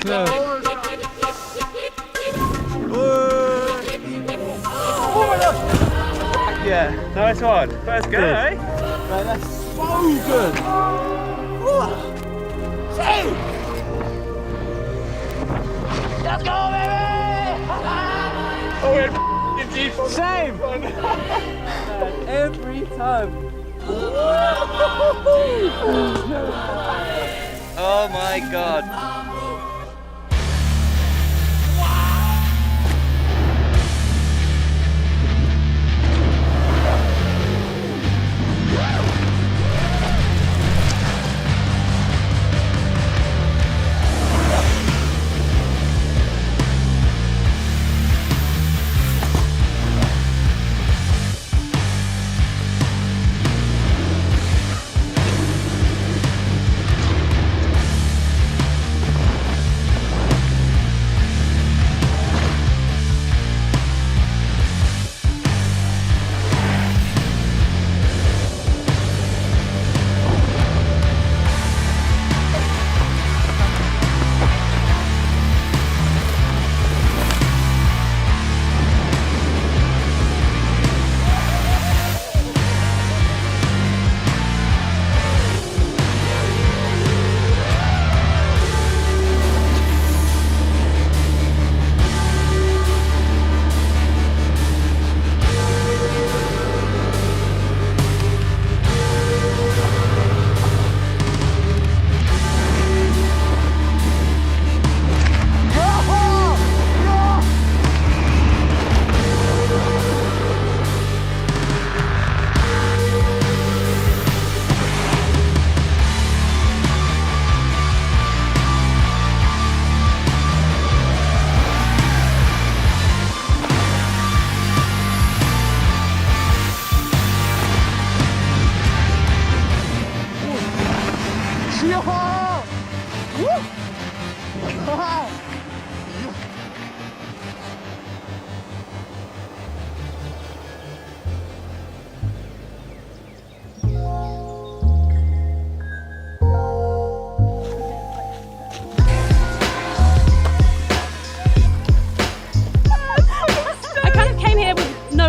Oh my gosh! Yeah, nice one. First go, eh? Right, that's so good. Let's go, baby! Oh, we're deep on Same! Every time. Oh my god.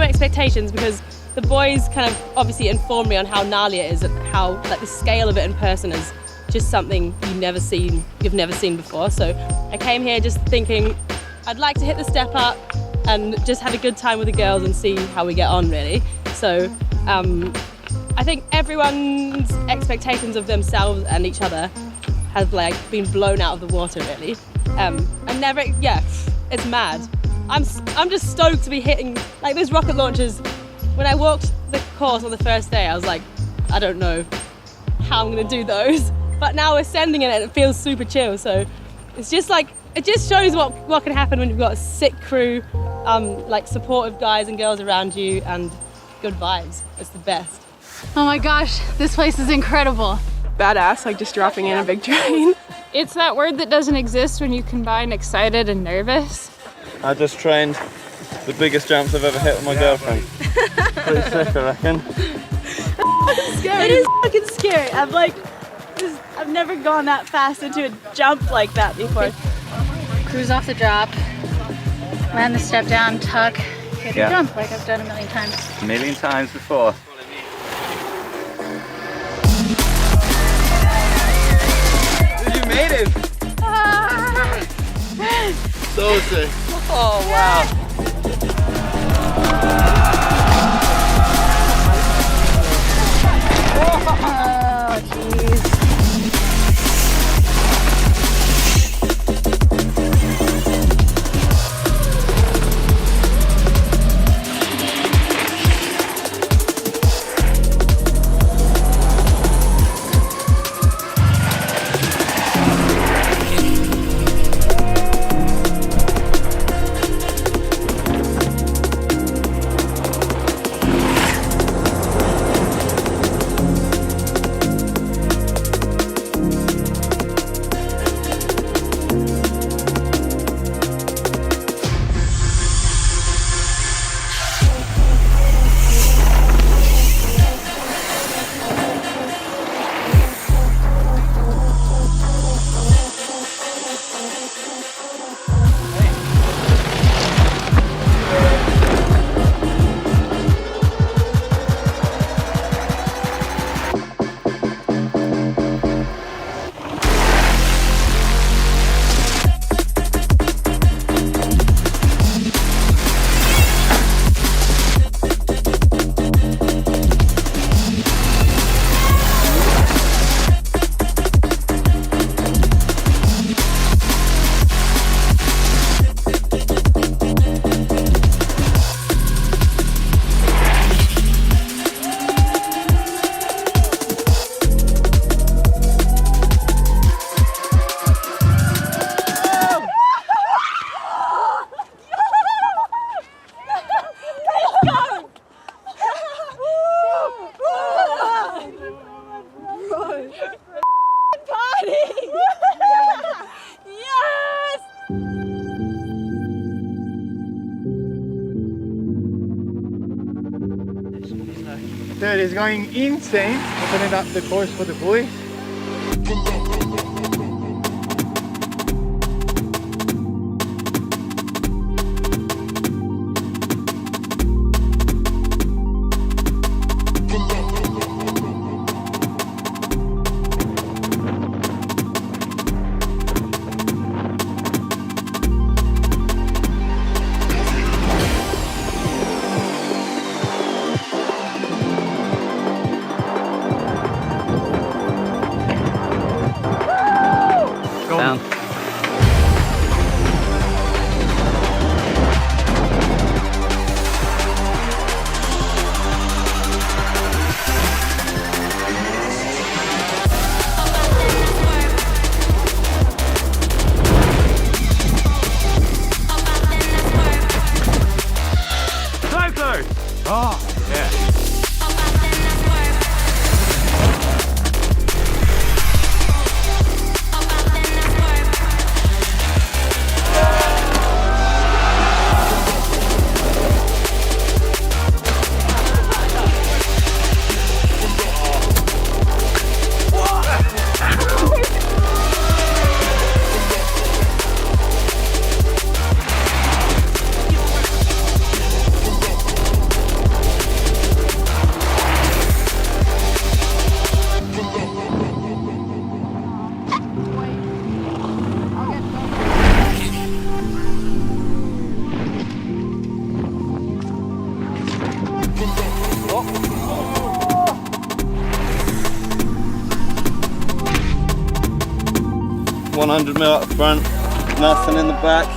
Expectations because the boys kind of obviously informed me on how gnarly it is and how like the scale of it in person is just something you've never seen before. So I came here just thinking I'd like to hit the step up and just have a good time with the girls and see how we get on really. So I think everyone's expectations of themselves and each other have like been blown out of the water really. It's mad. I'm just stoked to be hitting like those rocket launchers. When I walked the course on the first day, I was like, I don't know how I'm gonna do those. But now we're sending it and it feels super chill. So it's just like, it just shows what can happen when you've got a sick crew, like supportive guys and girls around you and good vibes. It's the best. Oh my gosh, this place is incredible. Badass, like just dropping in a big train. It's that word that doesn't exist when you combine excited and nervous. I just trained the biggest jumps I've ever hit with my girlfriend. Pretty sick, I reckon. Scary. It is fucking scary. I've never gone that fast into a jump like that before. Cruise off the drop, land the step down, tuck, hit a jump like I've done a million times. A million times before. You made it! So sick. Oh wow. Oh jeez. is going insane, opening up the course for the boys. Down. So close! Oh, yeah. $100 mil up front, nothing in the back,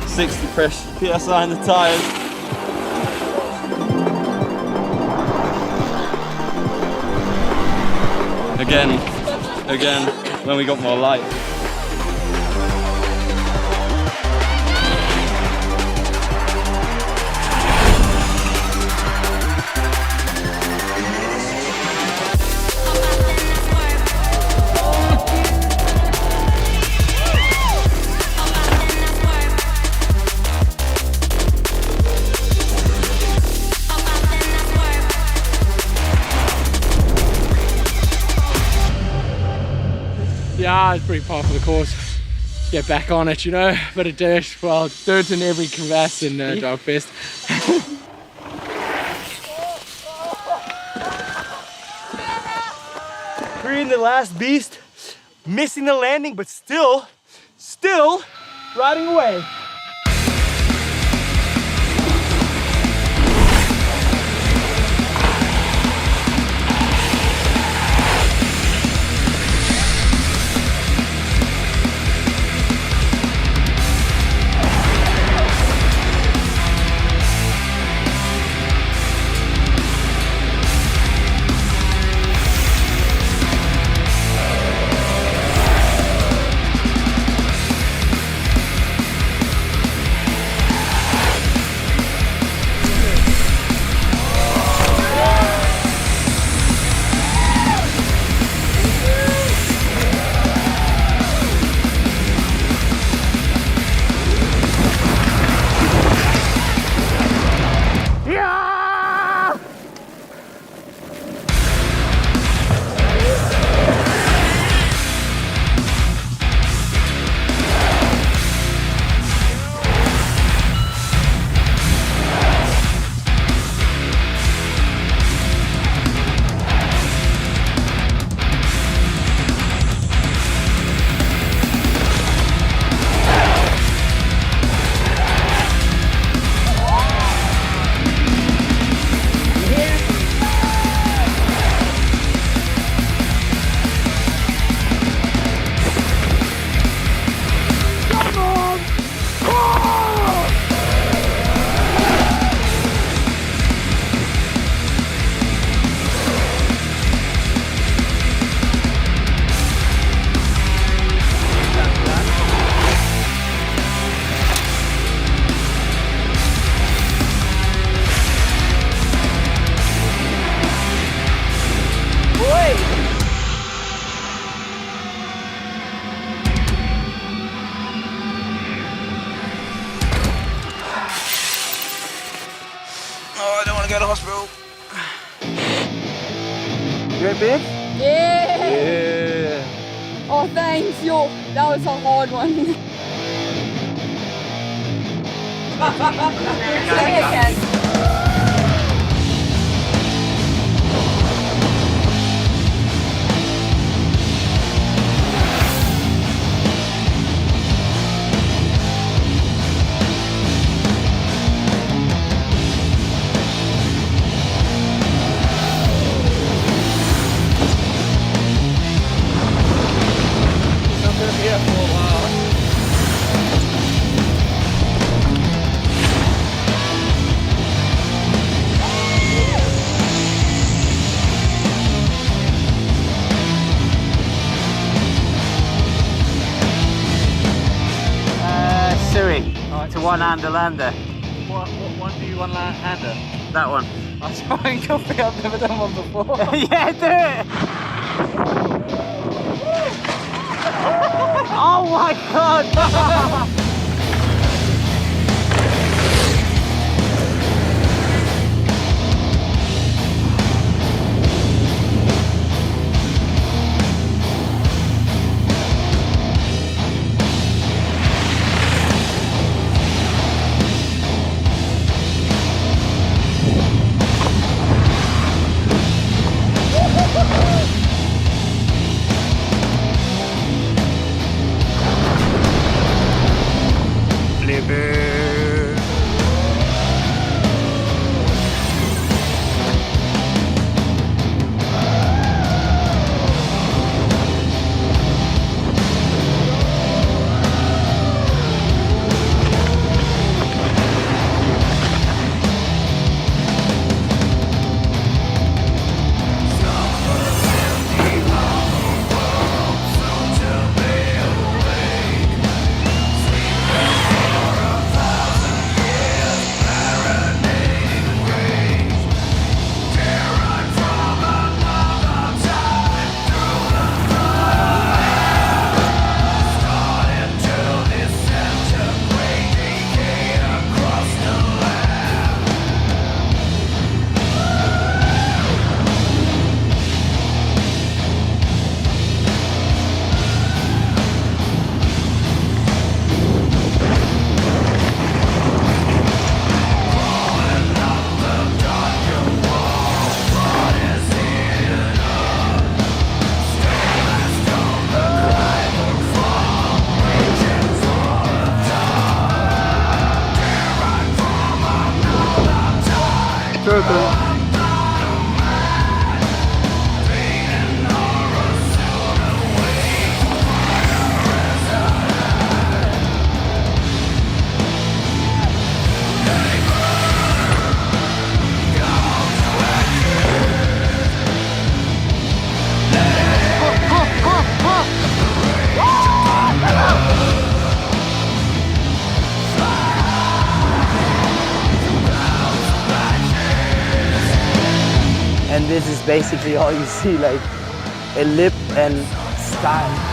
60 PSI in the tyres. Again, when we got more light. Yeah, it's pretty par for the course. Get back on it, you know, bit of dirt, well, dirt in every crevasse in Dogfest. We're in the last beast, missing the landing, but still riding away. You big? Yeah. Yeah. Oh, thanks. Yo, that was a hard one. To one-hander lander. What one do you one-hander? That one. I'll try and copy. I've never done one before. Yeah, do it! Oh my god! And this is basically all you see, like a lip and style.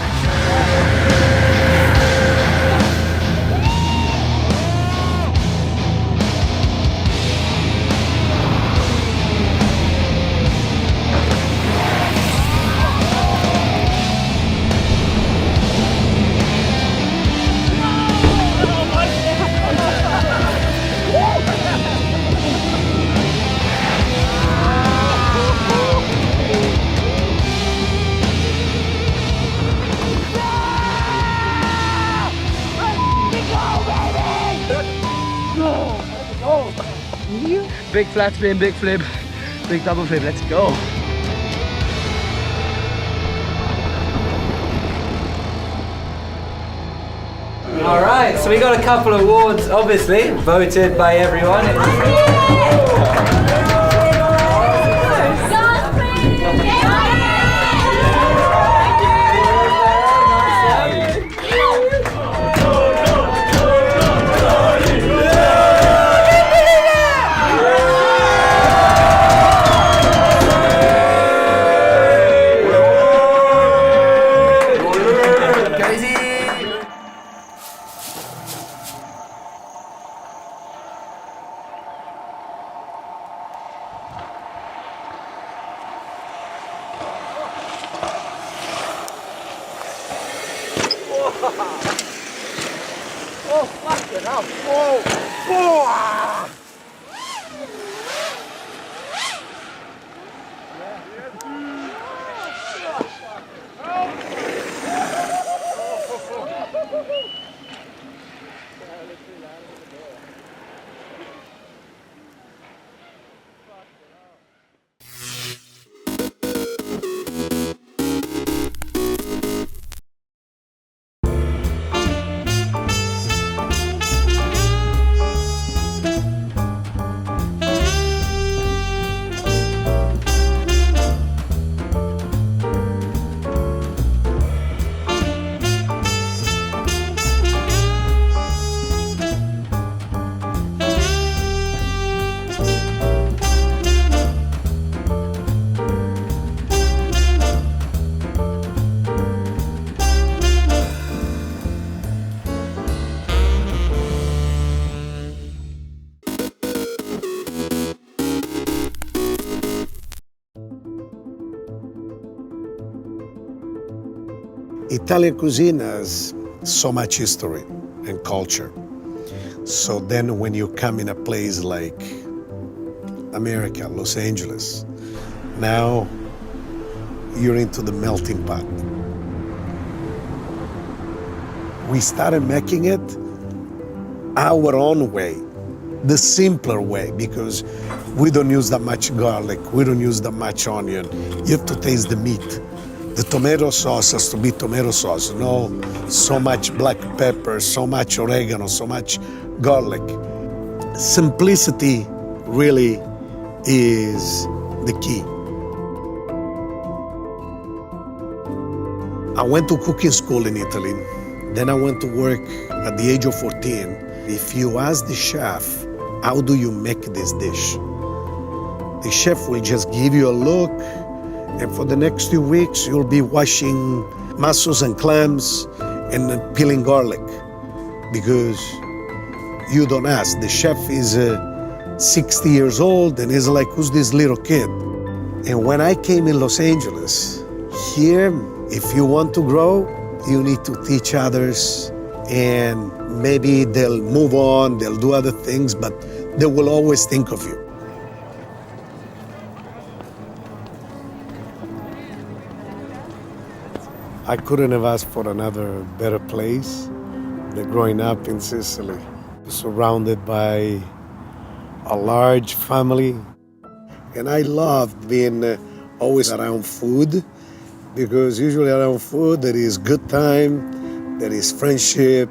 Big flat spin, big flip, big double flip. Let's go. All right, so we got a couple of awards, obviously voted by everyone. Oh, fucking hell. Oh, oh. Italian cuisine has so much history and culture. So then when you come in a place like America, Los Angeles, now you're into the melting pot. We started making it our own way, the simpler way, because we don't use that much garlic, we don't use that much onion. You have to taste the meat. The tomato sauce has to be tomato sauce, no so much black pepper, so much oregano, so much garlic. Simplicity really is the key. I went to cooking school in Italy. Then I went to work at the age of 14. If you ask the chef, how do you make this dish? The chef will just give you a look, and for the next 2 weeks, you'll be washing mussels and clams and peeling garlic, because you don't ask. The chef is 60 years old and he's like, who's this little kid? And when I came in Los Angeles, here, if you want to grow, you need to teach others, and maybe they'll move on, they'll do other things, but they will always think of you. I couldn't have asked for another better place than growing up in Sicily, surrounded by a large family. And I loved being always around food, because usually around food there is good time, there is friendship,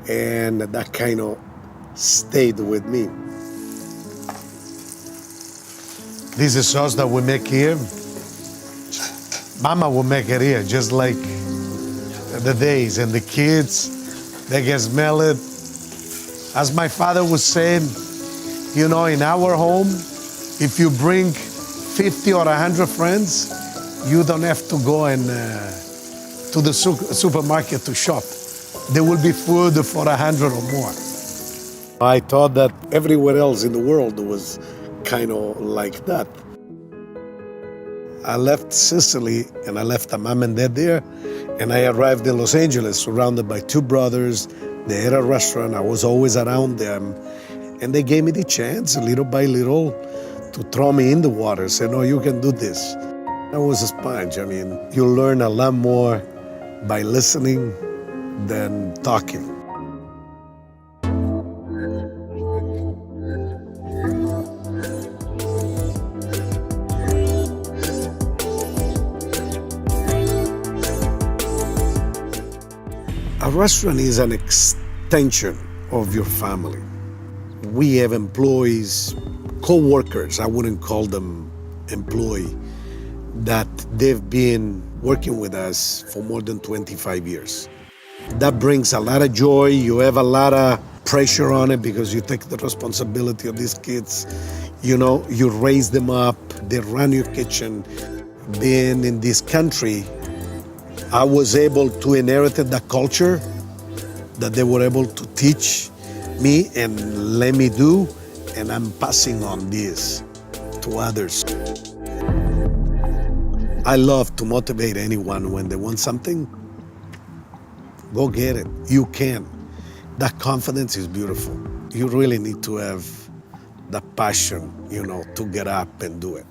and that kind of stayed with me. This is sauce that we make here. Mama will make it here, just like the days, and the kids, they can smell it. As my father was saying, you know, in our home, if you bring 50 or 100 friends, you don't have to go and to the supermarket to shop. There will be food for 100 or more. I thought that everywhere else in the world was kind of like that. I left Sicily and I left a mom and dad there, and I arrived in Los Angeles surrounded by two brothers. They had a restaurant, I was always around them, and they gave me the chance, little by little, to throw me in the water, say, no, you can do this. I was a sponge. I mean, you learn a lot more by listening than talking. A restaurant is an extension of your family. We have employees, co-workers, I wouldn't call them employee, that they've been working with us for more than 25 years. That brings a lot of joy. You have a lot of pressure on it because you take the responsibility of these kids. You know, you raise them up, they run your kitchen. Being in this country, I was able to inherit that culture that they were able to teach me and let me do, and I'm passing on this to others. I love to motivate anyone when they want something. Go get it. You can. That confidence is beautiful. You really need to have the passion, to get up and do it.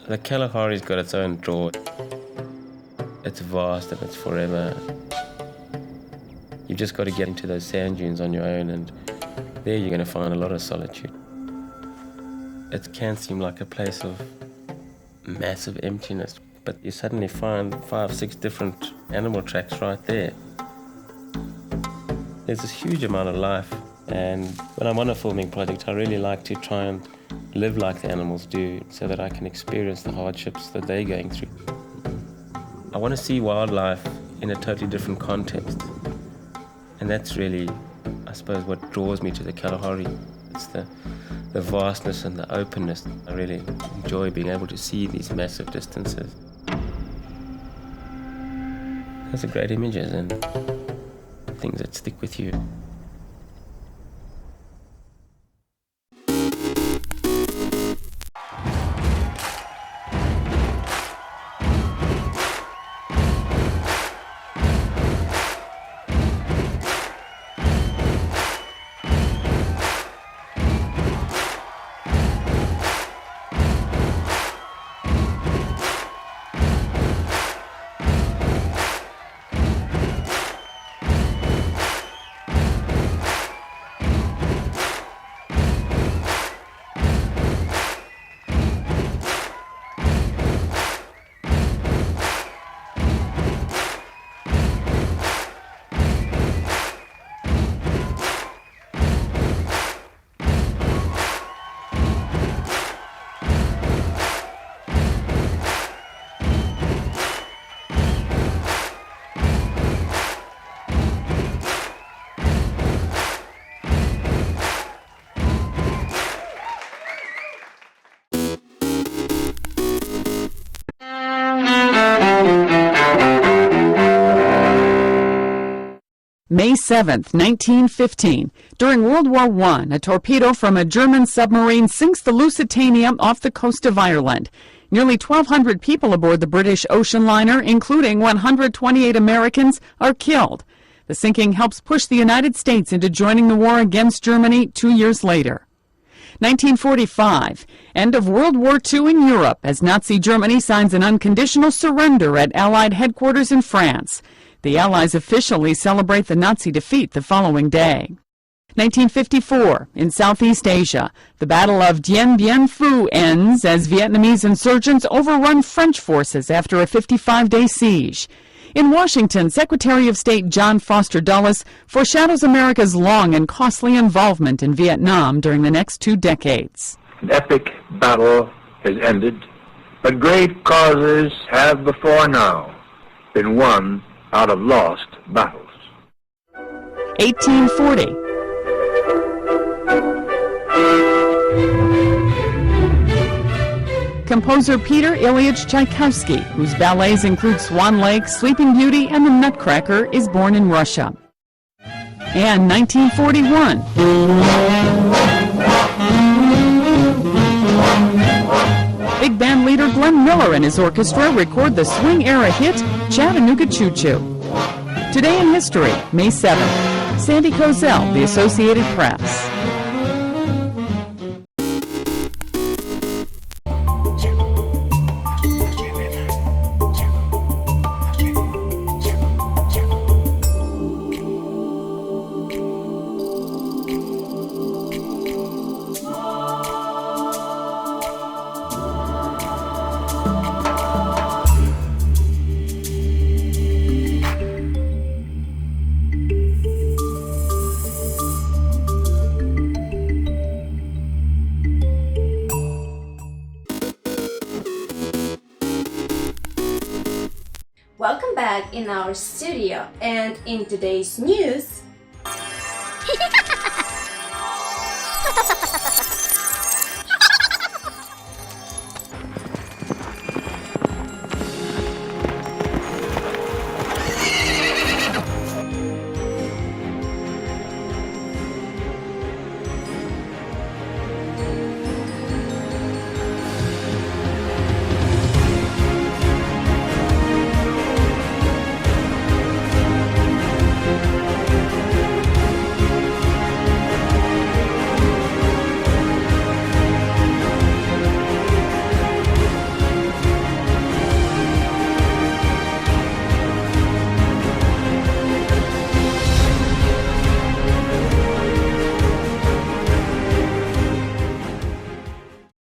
The Kalahari's got its own draw. It's vast and it's forever. You've just got to get into those sand dunes on your own, and there you're going to find a lot of solitude. It can seem like a place of massive emptiness, but you suddenly find 5, 6 different animal tracks right there. There's this huge amount of life, and when I'm on a filming project, I really like to try and live like the animals do so that I can experience the hardships that they're going through. I want to see wildlife in a totally different context, and that's really, I suppose, what draws me to the Kalahari. It's the vastness and the openness. I really enjoy being able to see these massive distances. Those are great images and things that stick with you. May 7, 1915. During World War I, a torpedo from a German submarine sinks the Lusitania off the coast of Ireland. Nearly 1,200 people aboard the British ocean liner, including 128 Americans, are killed. The sinking helps push the United States into joining the war against Germany 2 years later. 1945, end of World War II in Europe as Nazi Germany signs an unconditional surrender at Allied headquarters in France. The Allies officially celebrate the Nazi defeat the following day. 1954, in Southeast Asia, the Battle of Dien Bien Phu ends as Vietnamese insurgents overrun French forces after a 55-day siege. In Washington, Secretary of State John Foster Dulles foreshadows America's long and costly involvement in Vietnam during the next 2 decades. An epic battle has ended, but great causes have before now been won out of lost battles. 1840. Composer Peter Ilyich Tchaikovsky, whose ballets include Swan Lake, Sleeping Beauty, and The Nutcracker, is born in Russia. And 1941. Big band leader Glenn Miller and his orchestra record the swing-era hit Chattanooga Choo Choo. Today in history, May 7th. Sandy Kozel, The Associated Press. Welcome back in our studio, and in today's news,